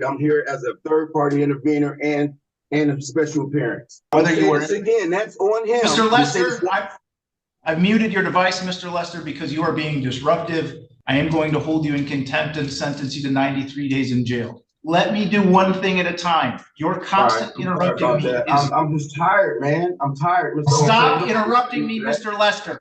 I'm here as a third-party intervener and a special appearance. Whether you were again, that's on him. Mr. Lester, I've muted your device, Mr. Lester, because you are being disruptive. I am going to hold you in contempt and sentence you to 93 days in jail. Let me do one thing at a time. Your constant interrupting me is... I'm just tired, man. I'm tired, Mr. Stop interrupting me, Mr. Lester.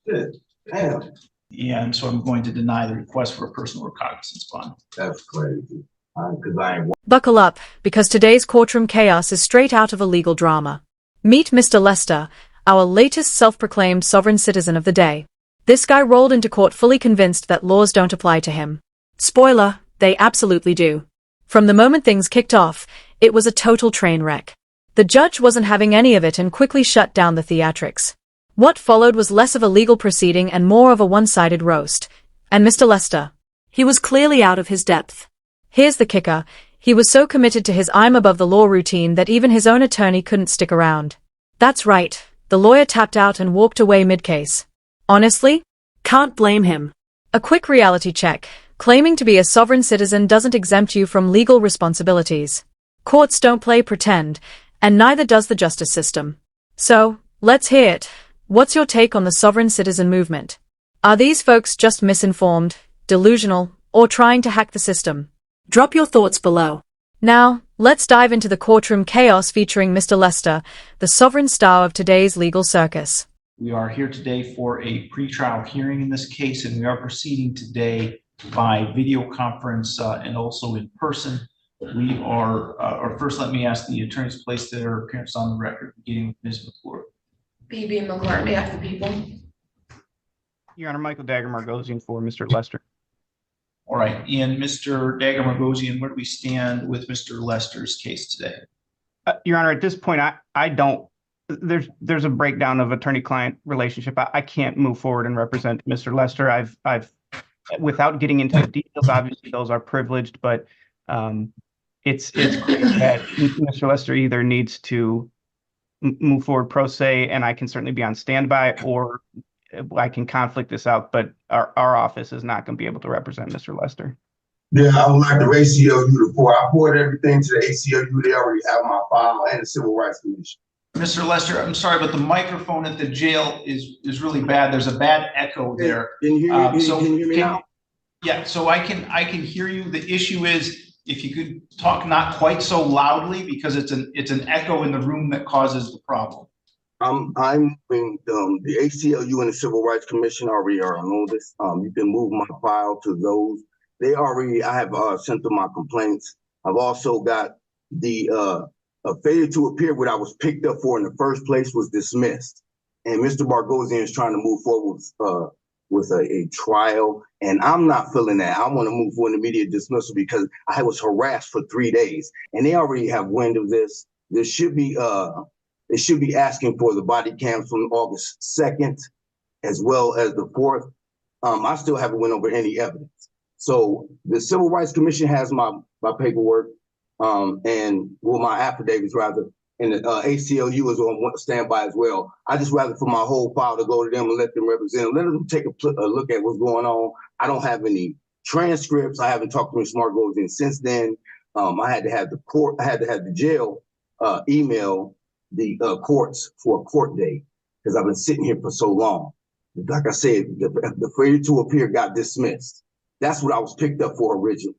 Damn. Yeah, and so I'm going to deny the request for a personal recognizance bond. That's crazy. Because I ain't... Buckle up, because today's courtroom chaos is straight out of a legal drama. Meet Mr. Lester, our latest self-proclaimed sovereign citizen of the day. This guy rolled into court fully convinced that laws don't apply to him. Spoiler, they absolutely do. From the moment things kicked off, it was a total train wreck. The judge wasn't having any of it and quickly shut down the theatrics. What followed was less of a legal proceeding and more of a one-sided roast. And Mr. Lester, he was clearly out of his depth. Here's the kicker, he was so committed to his I'm above the law routine that even his own attorney couldn't stick around. That's right, the lawyer tapped out and walked away mid-case. Honestly, can't blame him. A quick reality check. Claiming to be a sovereign citizen doesn't exempt you from legal responsibilities. Courts don't play pretend, and neither does the justice system. So, let's hear it. What's your take on the sovereign citizen movement? Are these folks just misinformed, delusional, or trying to hack the system? Drop your thoughts below. Now, let's dive into the courtroom chaos featuring Mr. Lester, the sovereign star of today's legal circus. We are here today for a pretrial hearing in this case, and we are proceeding today by video conference and also in person. We are, or first let me ask the attorneys to place their appearance on the record, beginning with Ms. McClure. B.B. McClure on behalf of the people. Your Honor, Michael Dagger-Margosian for Mr. Lester. All right, and Mr. Dagger-Margosian, where do we stand with Mr. Lester's case today? Your Honor, at this point, I don't, there's a breakdown of attorney-client relationship. I can't move forward and represent Mr. Lester. I've without getting into the details, obviously those are privileged, but it's clear that Mr. Lester either needs to move forward pro se, and I can certainly be on standby, or I can conflict this out, but our office is not going to be able to represent Mr. Lester. Yeah, I would like the ACLU to pour. I poured everything to the ACLU. They already have my file and the Civil Rights Commission. Mr. Lester, I'm sorry, but the microphone at the jail is really bad. There's a bad echo there. Can you hear me? Can you hear me now? Yeah, so I can hear you. The issue is if you could talk not quite so loudly, because it's an echo in the room that causes the problem. I'm the ACLU and the Civil Rights Commission already are on this. You can move my file to those. I have sent them my complaints. I've also got the failure to appear, what I was picked up for in the first place, was dismissed. And Mr. Bargosian is trying to move forward with a trial, and I'm not feeling that. I want to move forward immediate dismissal because I was harassed for 3 days, and they already have wind of this. They should be asking for the body cams from August 2nd, as well as the 4th. I still haven't went over any evidence. So the Civil Rights Commission has my paperwork, and my affidavits rather, and the ACLU is on standby as well. I just rather for my whole file to go to them and let them represent them. Let them take a look at what's going on. I don't have any transcripts. I haven't talked to Ms. Margosian since then. I had to have the jail email the courts for a court date because I've been sitting here for so long. Like I said, the failure to appear got dismissed. That's what I was picked up for originally.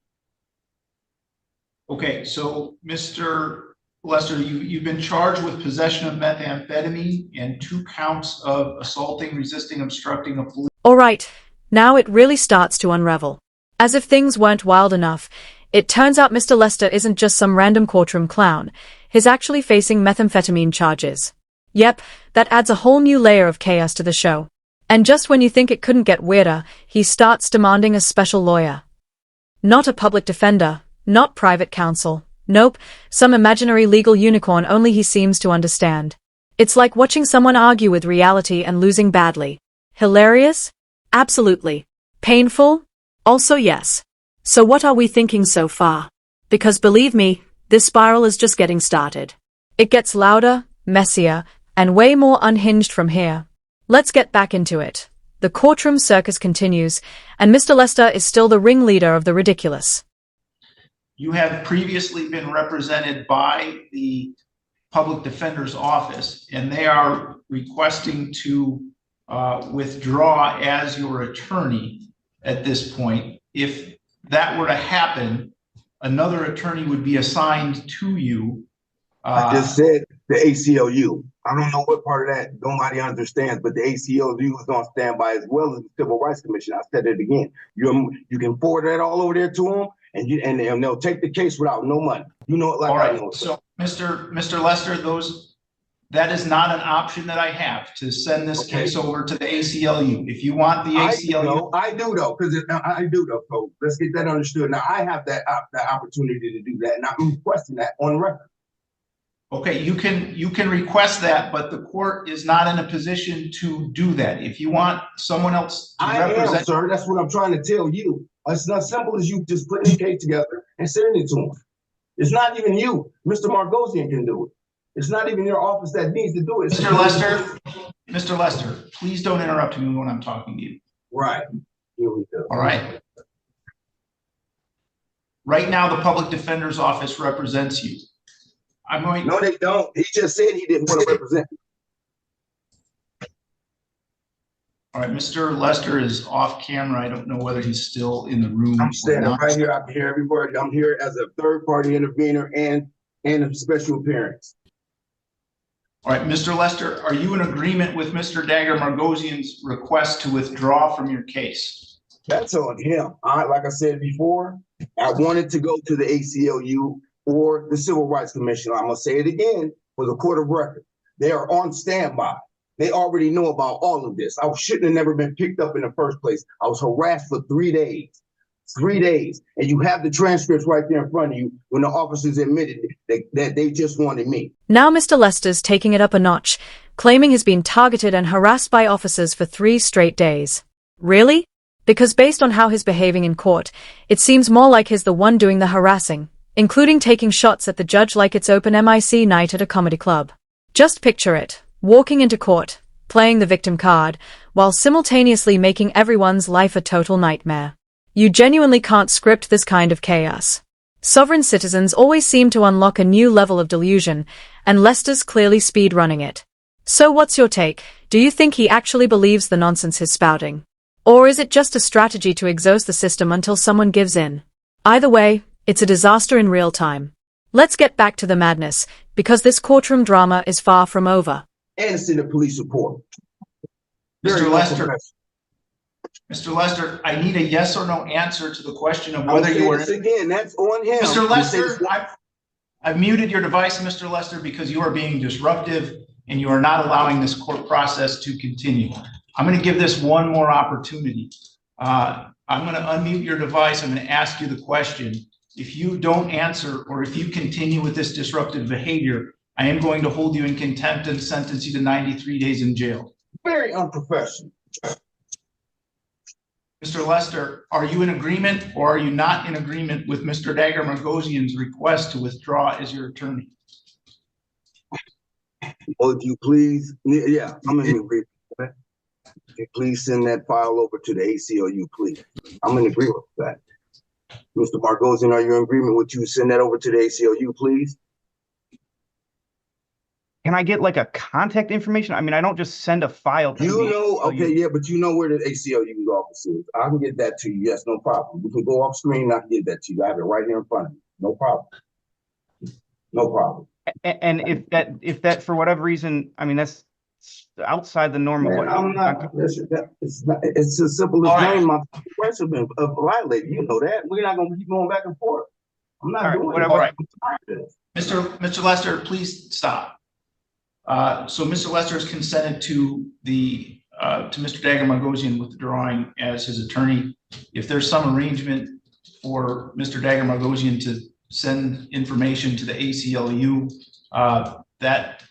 Okay, so Mr. Lester, you've been charged with possession of methamphetamine and 2 counts of assaulting, resisting, obstructing a police. All right, now it really starts to unravel. As if things weren't wild enough, it turns out Mr. Lester isn't just some random courtroom clown. He's actually facing methamphetamine charges. Yep, that adds a whole new layer of chaos to the show. And just when you think it couldn't get weirder, he starts demanding a special lawyer. Not a public defender, not private counsel. Nope, some imaginary legal unicorn only he seems to understand. It's like watching someone argue with reality and losing badly. Hilarious? Absolutely. Painful? Also yes. So what are we thinking so far? Because believe me, this spiral is just getting started. It gets louder, messier, and way more unhinged from here. Let's get back into it. The courtroom circus continues, and Mr. Lester is still the ringleader of the ridiculous. you have previously been represented by the public defender's office, and they are requesting to withdraw as your attorney at this point. If that were to happen, another attorney would be assigned to you. I just said the ACLU. I don't know what part of that nobody understands, but the ACLU is on standby as well as the Civil Rights Commission. I said it again. You can forward that all over there to them, and they'll take the case without no money. You know it like all right. I know it. So, Mr. Lester, that is not an option that I have to send this case over to the ACLU. If you want the ACLU, I do though, because I do though. So let's get that understood. Now I have that opportunity to do that, and I'm requesting that on record. okay, you can request that, but the court is not in a position to do that. If you want someone else to represent, am, sir. That's what I'm trying to tell you. It's not simple as you just putting the case together and sending it to them. It's not even you. Mr. Margosian can do it. It's not even your office that needs to do it. Mr. Lester, please don't interrupt me when I'm talking to you. Right. Here we go. All right. Right now, the public defender's office represents you. I'm going. No, they don't. He just said he didn't want to represent. All right, Mr. Lester is off camera. I don't know whether he's still in the room. I'm standing right here. I can hear every word. I'm here as a third-party intervener and a special appearance. All right, Mr. Lester, are you in agreement with Mr. Dagger Margosian's request to withdraw from your case? That's on him. Like I said before, I wanted to go to the ACLU or the Civil Rights Commission. I'm going to say it again for the court of record. They are on standby. They already know about all of this. I shouldn't have never been picked up in the first place. I was harassed for 3 days. 3 days. And you have the transcripts right there in front of you when the officers admitted that they just wanted me. Now Mr. Lester's taking it up a notch, claiming he's been targeted and harassed by officers for 3 straight days. Really? Because based on how he's behaving in court, it seems more like he's the one doing the harassing, including taking shots at the judge like it's open mic night at a comedy club. Just picture it, walking into court, playing the victim card, while simultaneously making everyone's life a total nightmare. You genuinely can't script this kind of chaos. Sovereign citizens always seem to unlock a new level of delusion, and Lester's clearly speed-running it. So what's your take? Do you think he actually believes the nonsense he's spouting? Or is it just a strategy to exhaust the system until someone gives in? Either way, it's a disaster in real time. Let's get back to the madness, because this courtroom drama is far from over. And it's in the police report. Mr. Lester, I need a yes or no answer to the question of whether you are. Again, that's on him. Mr. Lester, I've muted your device, Mr. Lester, because you are being disruptive and you are not allowing this court process to continue. I'm going to give this one more opportunity. I'm going to unmute your device. I'm going to ask you the question. If you don't answer or if you continue with this disruptive behavior, I am going to hold you in contempt and sentence you to 93 days in jail. Very unprofessional. Mr. Lester, are you in agreement or are you not in agreement with Mr. Dagger Margosian's request to withdraw as your attorney? Well, if you please, yeah, I'm in agreement. If you please send that file over to the ACLU, please. I'm in agreement with that. Mr. Margosian, are you in agreement with you send that over to the ACLU, please? Can I get like a contact information? I mean, I don't just send a file to you know, okay, yeah, but you know where the ACLU's office is. I can get that to you. Yes, no problem. We can go off screen and I can get that to you. I have it right here in front of me. No problem. No problem. And if that for whatever reason, I mean, that's outside the norm of what I'm not. It's as simple as name. My rights have been violated. You know that. We're not going to keep going back and forth. I'm not doing it. All right. Mr. Lester, please stop. So Mr. Lester has consented to Mr. Dagger Margosian withdrawing as his attorney. If there's some arrangement for Mr. Dagger Margosian to send information to the ACLU, that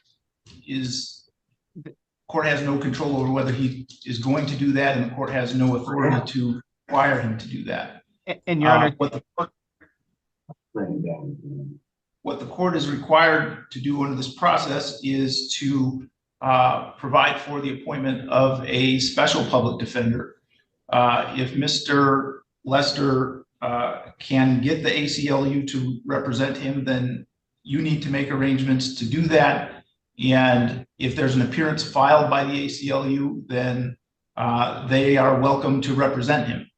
is, the court has no control over whether he is going to do that, and the court has no authority to require him to do that. And Your Honor, what the court is required to do under this process is to provide for the appointment of a special public defender. If Mr. Lester can get the ACLU to represent him, then you need to make arrangements to do that. And if there's an appearance filed by the ACLU, then they are welcome to represent him.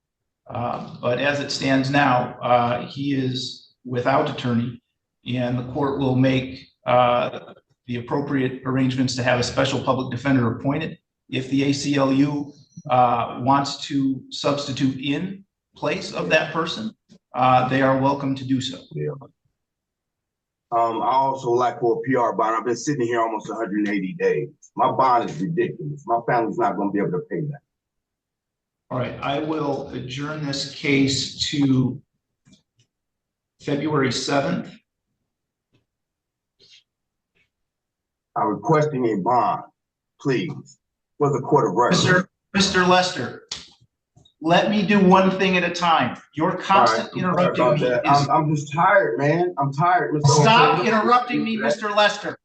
But as it stands now, he is without attorney, and the court will make the appropriate arrangements to have a special public defender appointed. If the ACLU wants to substitute in place of that person, they are welcome to do so. Yeah. I also like for a PR bond. I've been sitting here almost 180 days. My bond is ridiculous. My family's not going to be able to pay that. All right, I will adjourn this case to February 7th. I'm requesting a bond, please, for the court of record. Mr. Lester, let me do one thing at a time. You're constant interrupting me. I'm just tired, man. I'm tired. Mr. Stop interrupting me, Mr. Lester.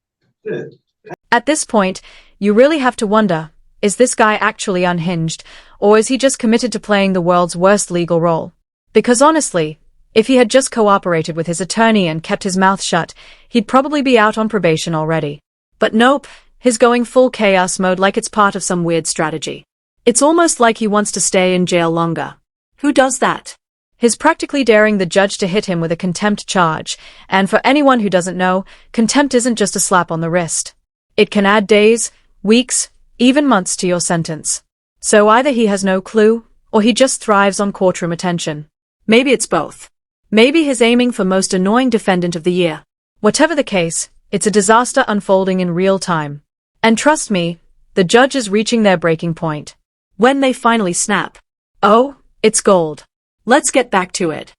At this point, you really have to wonder, is this guy actually unhinged, or is he just committed to playing the world's worst legal role? Because honestly, if he had just cooperated with his attorney and kept his mouth shut, he'd probably be out on probation already. But nope, he's going full chaos mode like it's part of some weird strategy. It's almost like he wants to stay in jail longer. Who does that? He's practically daring the judge to hit him with a contempt charge, and for anyone who doesn't know, contempt isn't just a slap on the wrist. It can add days, weeks, even months to your sentence. So either he has no clue, or he just thrives on courtroom attention. Maybe it's both. Maybe he's aiming for most annoying defendant of the year. Whatever the case, it's a disaster unfolding in real time. And trust me, the judge is reaching their breaking point. When they finally snap. Oh, it's gold. Let's get back to it.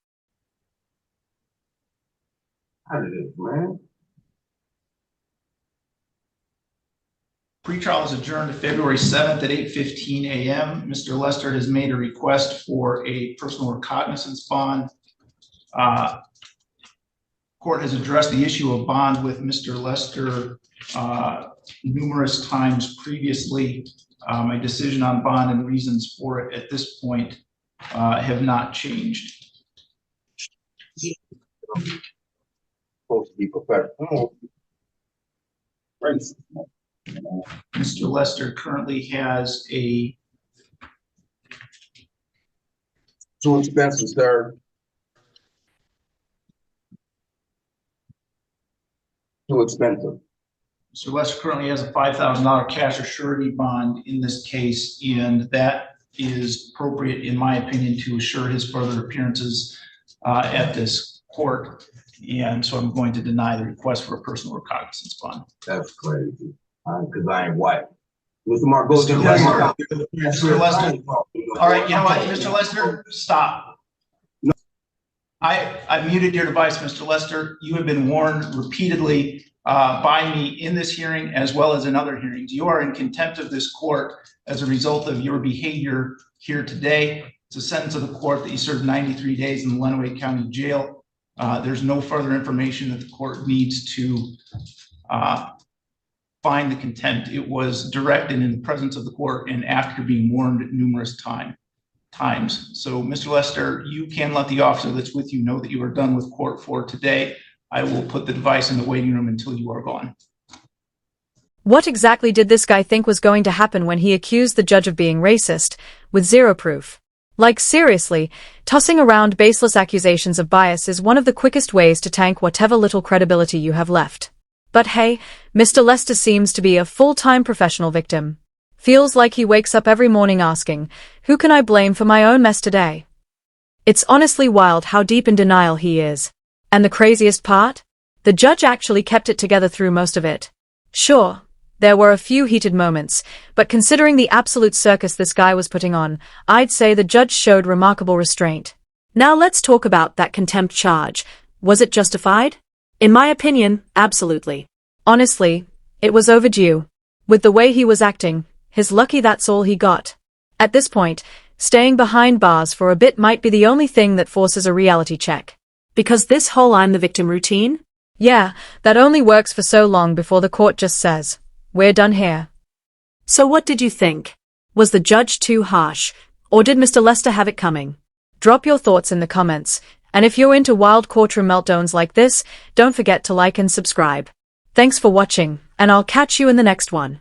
How did it, man? Pretrial is adjourned to February 7th at 8:15 a.m. Mr. Lester has made a request for a personal recognizance bond. Court has addressed the issue of bond with Mr. Lester numerous times previously. My decision on bond and reasons for it at this point have not changed. Supposed to be professional. Mr. Lester currently has a Too expensive, sir. Too expensive. Mr. Lester currently has a $5,000 cash or surety bond in this case, and that is appropriate, in my opinion, to assure his further appearances at this court. And so I'm going to deny the request for a personal recognizance bond. That's crazy. Because I ain't white. Mr. Mark, go Mr. Lester. All right, you know what, Mr. Lester, stop. No. I muted your device, Mr. Lester. You have been warned repeatedly by me in this hearing as well as in other hearings. You are in contempt of this court as a result of your behavior here today. It's a sentence of the court that you served 93 days in the Lenawee County Jail. There's no further information that the court needs to find the contempt. It was directed in the presence of the court and after being warned numerous times. So, Mr. Lester, you can let the officer that's with you know that you are done with court for today. I will put the device in the waiting room until you are gone. What exactly did this guy think was going to happen when he accused the judge of being racist, with zero proof? Like seriously, tossing around baseless accusations of bias is one of the quickest ways to tank whatever little credibility you have left. But hey, Mr. Lester seems to be a full-time professional victim. Feels like he wakes up every morning asking, who can I blame for my own mess today? It's honestly wild how deep in denial he is. And the craziest part? The judge actually kept it together through most of it. Sure, there were a few heated moments, but considering the absolute circus this guy was putting on, I'd say the judge showed remarkable restraint. Now let's talk about that contempt charge. Was it justified? In my opinion, absolutely. Honestly, it was overdue. With the way he was acting, he's lucky that's all he got. At this point, staying behind bars for a bit might be the only thing that forces a reality check. Because this whole I'm the victim routine? Yeah, that only works for so long before the court just says, we're done here. So what did you think? Was the judge too harsh, or did Mr. Lester have it coming? Drop your thoughts in the comments, And if you're into wild courtroom meltdowns like this, don't forget to like and subscribe. Thanks for watching, and I'll catch you in the next one.